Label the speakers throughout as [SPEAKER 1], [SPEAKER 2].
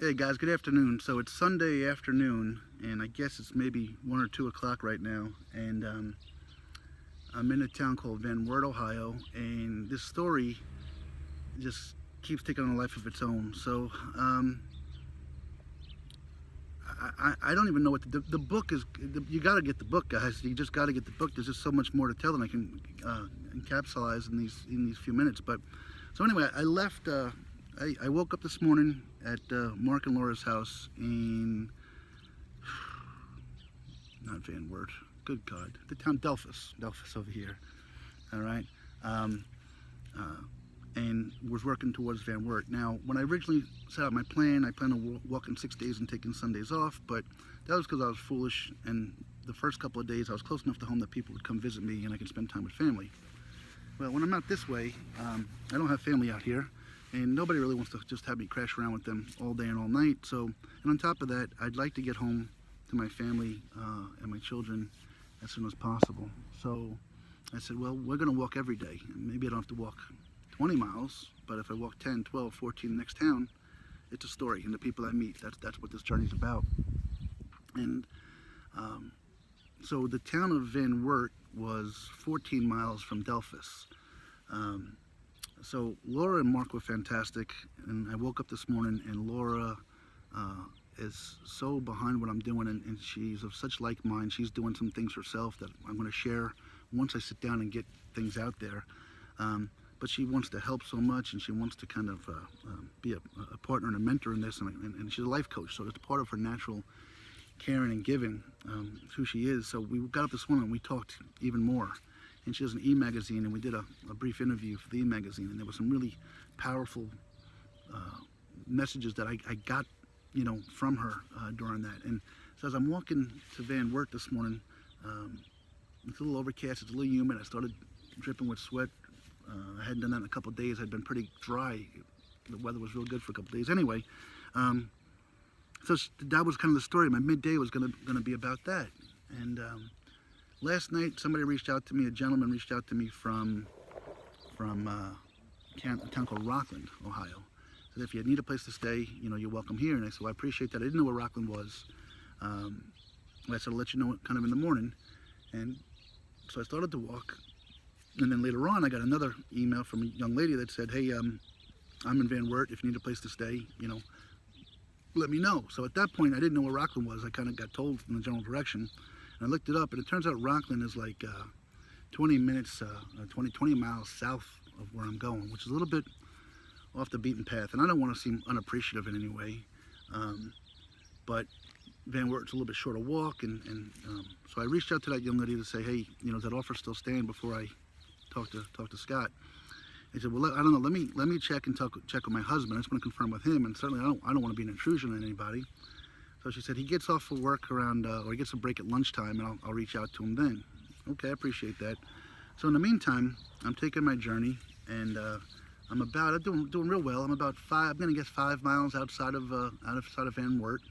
[SPEAKER 1] Hey guys, good afternoon. So it's Sunday afternoon, and I guess it's maybe 1 or 2 o'clock right now. And I'm in a town called Van Wert, Ohio, and this story just keeps taking on a life of its own. So I don't even know what the book is. You got to get the book, guys. You just got to get the book. There's just so much more to tell than I can encapsulize in these few minutes. But so anyway, I left. I woke up this morning at Mark and Laura's house in not Van Wert. Good God, the town Delphus over here. All right. Um, uh, and was working towards Van Wert. Now, when I originally set out my plan, I planned on walking 6 days and taking Sundays off, but that was because I was foolish, and the first couple of days I was close enough to home that people would come visit me and I could spend time with family. Well, when I'm out this way, I don't have family out here, and nobody really wants to just have me crash around with them all day and all night. So, and on top of that, I'd like to get home to my family and my children as soon as possible. So I said, well, we're going to walk every day. Maybe I don't have to walk 20 miles, but if I walk 10, 12, 14 the next town, it's a story, and the people I meet, that's what this journey's about. And so the town of Van Wert was 14 miles from Delphus. So Laura and Mark were fantastic, and I woke up this morning, and Laura is so behind what I'm doing, and she's of such like mind. She's doing some things herself that I'm going to share once I sit down and get things out there. But she wants to help so much, and she wants to kind of be a partner and a mentor in this, and she's a life coach, so it's part of her natural caring and giving, who she is. So we got up this morning and we talked even more, and she has an e-magazine, and we did a brief interview for the e-magazine, and there were some really powerful messages that I got, from her during that. And so as I'm walking to Van Wert this morning, it's a little overcast, it's a little humid, I started dripping with sweat. I hadn't done that in a couple of days. I'd been pretty dry. The weather was real good for a couple of days. Anyway, so that was kind of the story. My midday was going to be about that. And last night, somebody reached out to me. A gentleman reached out to me from a town called Rockland, Ohio. Said if you need a place to stay, you're welcome here. And I said, well, I appreciate that. I didn't know where Rockland was. I said, I'll let you know kind of in the morning. And so I started to walk. And then later on, I got another email from a young lady that said, hey, I'm in Van Wert. If you need a place to stay, let me know. So at that point, I didn't know where Rockland was. I kind of got told in the general direction. And I looked it up, and it turns out Rockland is like 20 minutes, 20 miles south of where I'm going, which is a little bit off the beaten path. And I don't want to seem unappreciative in any way. But Van Wert's a little bit shorter walk. And so I reached out to that young lady to say, hey, is that offer still staying before I talk to Scott? He said, well, I don't know. Let me check with my husband. I just want to confirm with him, and certainly I don't want to be an intrusion on anybody. So she said he gets off for work around, or he gets a break at lunchtime, and I'll reach out to him then. Okay, I appreciate that. So in the meantime, I'm taking my journey, and I'm doing real well. I'm going to guess 5 miles outside of Van Wert,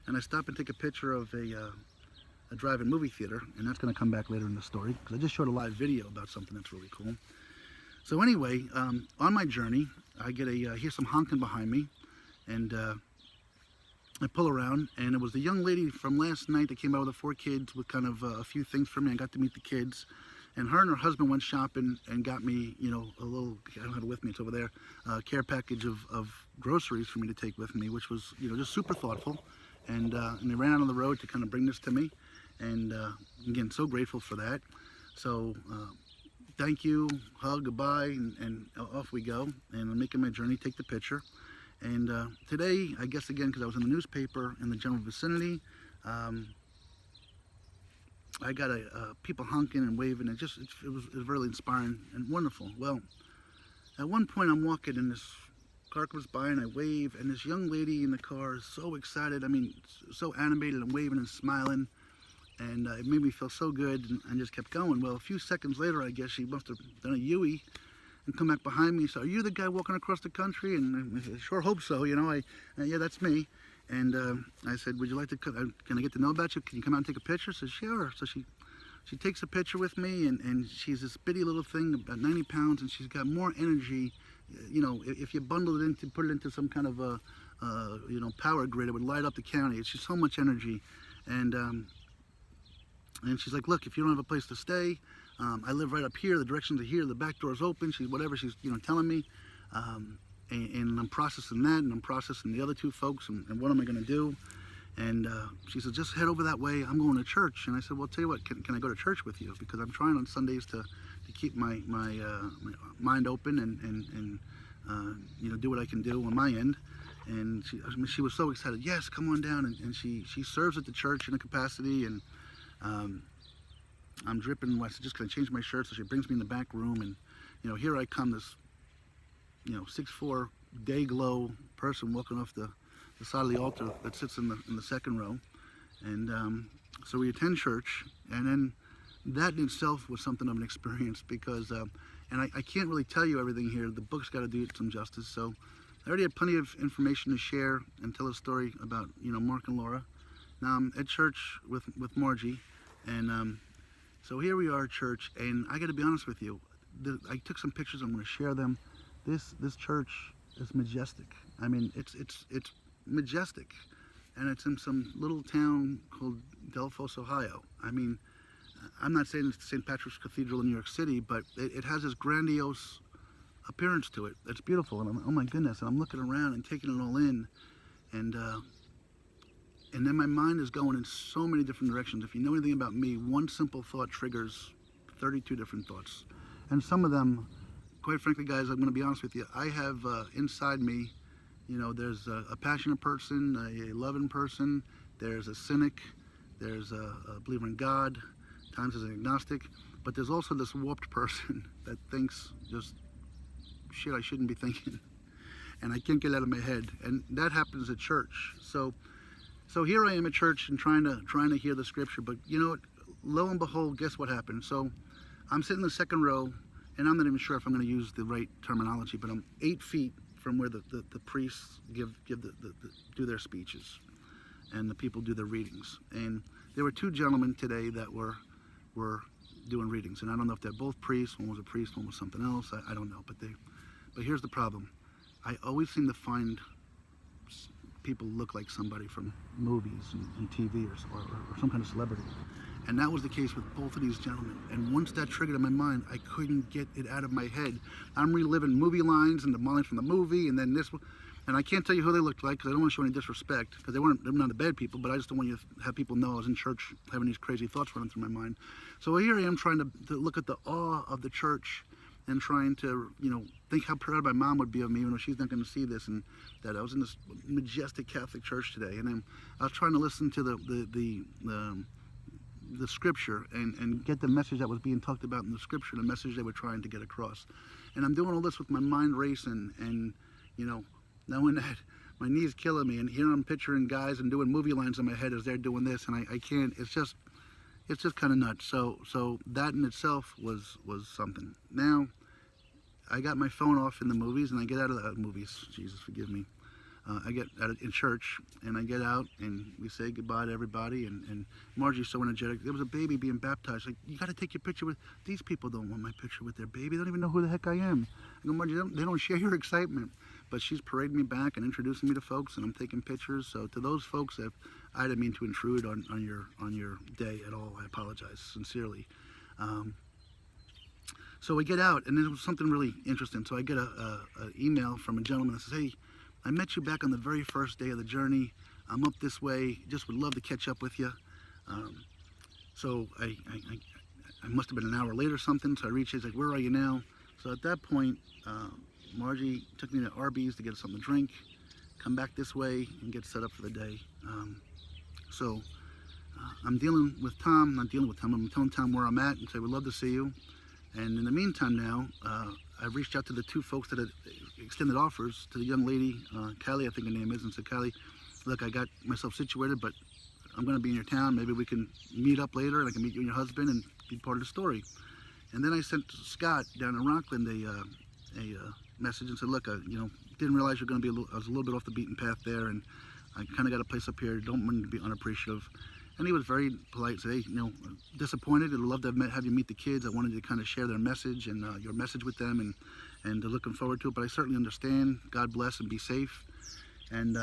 [SPEAKER 1] and I stop and take a picture of a drive-in movie theater, and that's going to come back later in the story because I just showed a live video about something that's really cool. So anyway, on my journey, I hear some honking behind me, and I pull around, and it was the young lady from last night that came out with the 4 kids with kind of a few things for me. I got to meet the kids, and her husband went shopping and got me, a little, I don't have it with me, it's over there, care package of groceries for me to take with me, which was, just super thoughtful. And they ran out on the road to kind of bring this to me, and again, so grateful for that. So thank you, hug, goodbye, and off we go. And I'm making my journey, take the picture. And today, I guess again, because I was in the newspaper in the general vicinity, I got people honking and waving. It was really inspiring and wonderful. Well, at one point I'm walking and this car comes by and I wave, and this young lady in the car is so excited. I mean, so animated and waving and smiling. And it made me feel so good, and I just kept going. Well, a few seconds later, I guess she must have done a U-ey and come back behind me. So, are you the guy walking across the country? And I sure hope so, yeah, that's me. And I said, would you like to, can I get to know about you? Can you come out and take a picture? She said, sure. So she takes a picture with me, and she's this bitty little thing, about 90 pounds, and she's got more energy if you bundle it into, put it into some kind of a, power grid, it would light up the county. It's just so much energy. And she's like, look, if you don't have a place to stay, I live right up here. The directions are here. The back door's open. She's telling me. And I'm processing that, and I'm processing the other two folks, and what am I going to do? And she said, just head over that way. I'm going to church. And I said, well, tell you what, can I go to church with you? Because I'm trying on Sundays to keep my mind open and do what I can do on my end. And she was so excited. Yes, come on down. And she serves at the church in a capacity. And I'm dripping. I said, just can I change my shirt? So she brings me in the back room. And, here I come, this 6'4", day glow person walking off the side of the altar that sits in the second row. And so we attend church, and then that in itself was something of an experience, because and I can't really tell you everything here. The book's got to do it some justice. So I already had plenty of information to share and tell a story about Mark and Laura. Now I'm at church with Margie, and so here we are at church, and I got to be honest with you. I took some pictures. I'm going to share them. This church is majestic. I mean, it's majestic, and it's in some little town called Delphos, Ohio. I mean, I'm not saying it's the St. Patrick's Cathedral in New York City, but it has this grandiose appearance to it. It's beautiful, and oh my goodness, and I'm looking around and taking it all in, and then my mind is going in so many different directions. If you know anything about me, one simple thought triggers 32 different thoughts, and some of them, quite frankly, guys, I'm going to be honest with you, I have inside me, there's a passionate person, a loving person, there's a cynic, there's a believer in God, times as an agnostic, but there's also this warped person that thinks just shit I shouldn't be thinking, and I can't get out of my head, and that happens at church. So here I am at church and trying to hear the scripture, but lo and behold, guess what happened? So I'm sitting in the second row, and I'm not even sure if I'm going to use the right terminology, but I'm 8 feet from where the priests do their speeches, and the people do their readings. And there were 2 gentlemen today that were doing readings, and I don't know if they're both priests. One was a priest, one was something else. I don't know, but here's the problem. I always seem to find people look like somebody from movies and TV or some kind of celebrity. And that was the case with both of these gentlemen. And once that triggered in my mind, I couldn't get it out of my head. I'm reliving movie lines and the lines from the movie, and then this one. And I can't tell you who they looked like, because I don't want to show any disrespect, because they're not the bad people, but I just don't want you to have people know I was in church having these crazy thoughts running through my mind. So here I am trying to look at the awe of the church and trying to, think how proud my mom would be of me, even though she's not going to see this, and that I was in this majestic Catholic church today. And then I was trying to listen to the scripture and get the message that was being talked about in the scripture, the message they were trying to get across. And I'm doing all this with my mind racing, and knowing that my knee's killing me, and here I'm picturing guys and doing movie lines in my head as they're doing this, and I can't. It's just kind of nuts. So that in itself was something. Now I got my phone off in the movies, and I get out of the movies. Jesus forgive me. I get out in church, and I get out, and we say goodbye to everybody, and Margie's so energetic. There was a baby being baptized. Like, you got to take your picture with, these people don't want my picture with their baby. They don't even know who the heck I am. I go, Margie, they don't share your excitement. But she's parading me back and introducing me to folks, and I'm taking pictures. So to those folks, I didn't mean to intrude on your day at all. I apologize sincerely. So we get out, and there was something really interesting. So I get an email from a gentleman that says, hey, I met you back on the very first day of the journey. I'm up this way. Just would love to catch up with you. So I must have been an hour late or something. So I reached. He's like, where are you now? So at that point, Margie took me to Arby's to get something to drink, come back this way, and get set up for the day. So I'm dealing with Tom. Not dealing with Tom. I'm telling Tom where I'm at and say, we'd love to see you. And in the meantime now, I've reached out to the 2 folks that had extended offers, to the young lady, Callie, I think her name is, and said, Callie, look, I got myself situated, but I'm going to be in your town. Maybe we can meet up later, and I can meet you and your husband and be part of the story. And then I sent Scott down in Rockland a message and said, look, didn't realize you're going to be I was a little bit off the beaten path there, and I kind of got a place up here. Don't want to be unappreciative. And he was very polite, said, hey, disappointed. I'd love to have you meet the kids. I wanted to kind of share their message and your message with them, and looking forward to it. But I certainly understand. God bless and be safe. And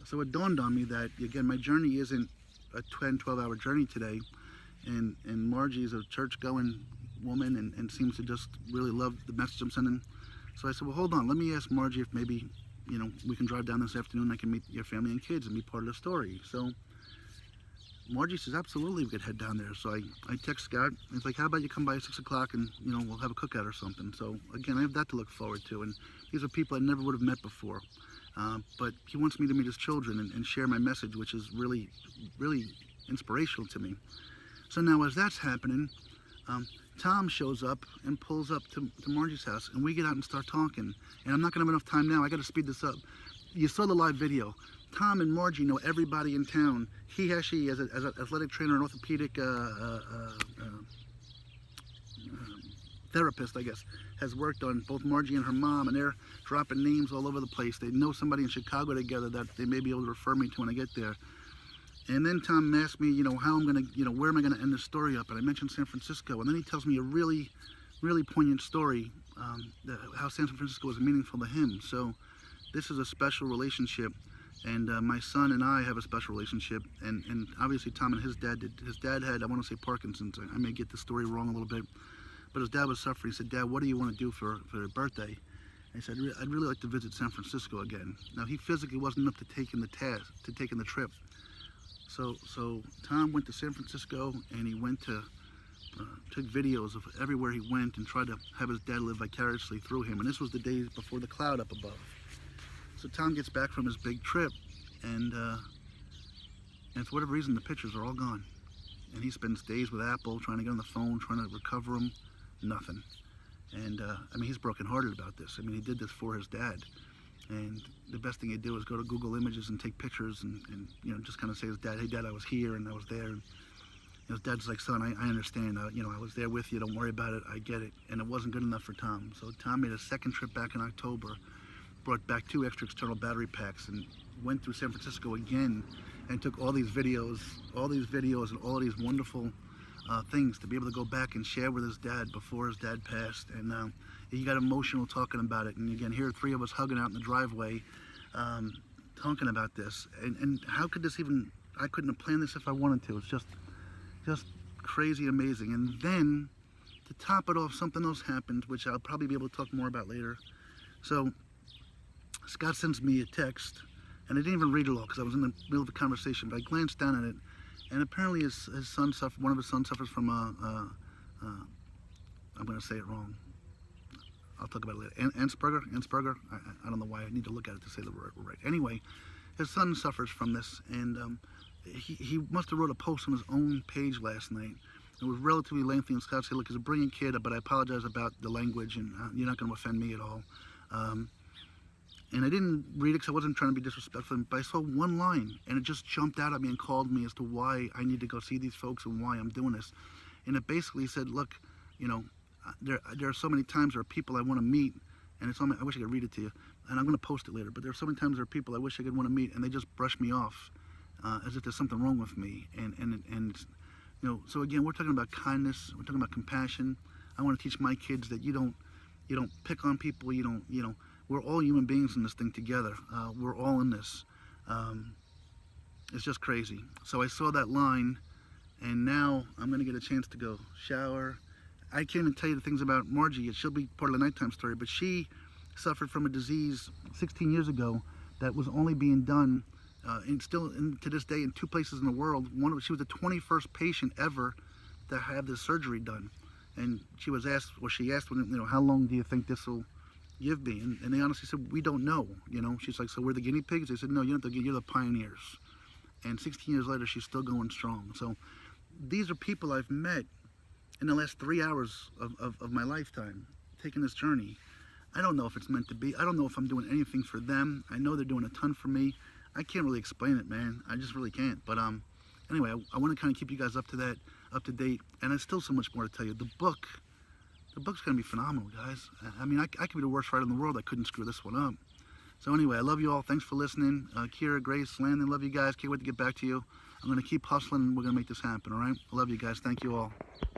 [SPEAKER 1] so it dawned on me that, again, my journey isn't a 10, 12-hour journey today. And Margie is a church-going woman and seems to just really love the message I'm sending. So I said, well, hold on, let me ask Margie if maybe, we can drive down this afternoon and I can meet your family and kids and be part of the story. So Margie says, absolutely, we could head down there. So I text Scott. He's like, how about you come by at 6 o'clock and, we'll have a cookout or something. So again, I have that to look forward to. And these are people I never would have met before. But he wants me to meet his children and share my message, which is really, really inspirational to me. So now as that's happening, Tom shows up and pulls up to Margie's house, and we get out and start talking. And I'm not going to have enough time now. I got to speed this up. You saw the live video. Tom and Margie know everybody in town. He actually, as an athletic trainer and orthopedic therapist, I guess, has worked on both Margie and her mom, and they're dropping names all over the place. They know somebody in Chicago together that they may be able to refer me to when I get there. And then Tom asked me, how I'm going to, where am I going to end the story up? And I mentioned San Francisco. And then he tells me a really, really poignant story, how San Francisco was meaningful to him. So this is a special relationship. And my son and I have a special relationship. And obviously Tom and his dad did. His dad had, I want to say Parkinson's. I may get the story wrong a little bit. But his dad was suffering. He said, Dad, what do you want to do for your birthday? And he said, I'd really like to visit San Francisco again. Now, he physically wasn't up to taking the trip. So Tom went to San Francisco, and he went to, took videos of everywhere he went and tried to have his dad live vicariously through him. And this was the days before the cloud up above. So Tom gets back from his big trip, and for whatever reason, the pictures are all gone. And he spends days with Apple trying to get on the phone, trying to recover them, nothing. And he's brokenhearted about this. He did this for his dad. And the best thing he'd do is go to Google Images and take pictures and just kind of say to his dad, hey, Dad, I was here and I was there. And his dad's like, son, I understand. I was there with you. Don't worry about it. I get it. And it wasn't good enough for Tom. So Tom made a second trip back in October, brought back 2 extra external battery packs, and went through San Francisco again and took all these videos and all these wonderful things to be able to go back and share with his dad before his dad passed. And he got emotional talking about it. And again, here are 3 of us hugging out in the driveway, talking about this. And how could this even, I couldn't have planned this if I wanted to. It's just crazy amazing. And then to top it off, something else happened, which I'll probably be able to talk more about later. So Scott sends me a text, and I didn't even read it all because I was in the middle of a conversation, but I glanced down at it, and apparently his son one of his sons suffers from I'm going to say it wrong. I'll talk about it later. Asperger. I don't know why I need to look at it to say the word right. Anyway, his son suffers from this, and he must have wrote a post on his own page last night. It was relatively lengthy, and Scott said, look, he's a brilliant kid, but I apologize about the language, and you're not going to offend me at all. And I didn't read it because I wasn't trying to be disrespectful, but I saw one line, and it just jumped out at me and called me as to why I need to go see these folks and why I'm doing this. And it basically said, look, there are so many times there are people I want to meet, and it's I wish I could read it to you, and I'm going to post it later, but there are so many times there are people I wish I could want to meet, and they just brush me off as if there's something wrong with me. And so again, we're talking about kindness, we're talking about compassion. I want to teach my kids that you don't pick on people, we're all human beings in this thing together. We're all in this. It's just crazy. So I saw that line, and now I'm going to get a chance to go shower. I can't even tell you the things about Margie. She'll be part of the nighttime story, but she suffered from a disease 16 years ago that was only being done, and still to this day in 2 places in the world. She was the 21st patient ever to have this surgery done. And she asked, how long do you think this will give me? And they honestly said, we don't know. She's like, so we're the guinea pigs? They said, no, you're the pioneers. And 16 years later, she's still going strong. So these are people I've met in the last 3 hours of my lifetime, taking this journey. I don't know if it's meant to be. I don't know if I'm doing anything for them. I know they're doing a ton for me. I can't really explain it, man. I just really can't. But anyway, I want to kind of keep you guys up to date. And there's still so much more to tell you. The book's going to be phenomenal, guys. I could be the worst writer in the world. I couldn't screw this one up. So anyway, I love you all. Thanks for listening. Kira, Grace, Landon, love you guys. Can't wait to get back to you. I'm going to keep hustling, and we're going to make this happen, all right? I love you guys. Thank you all.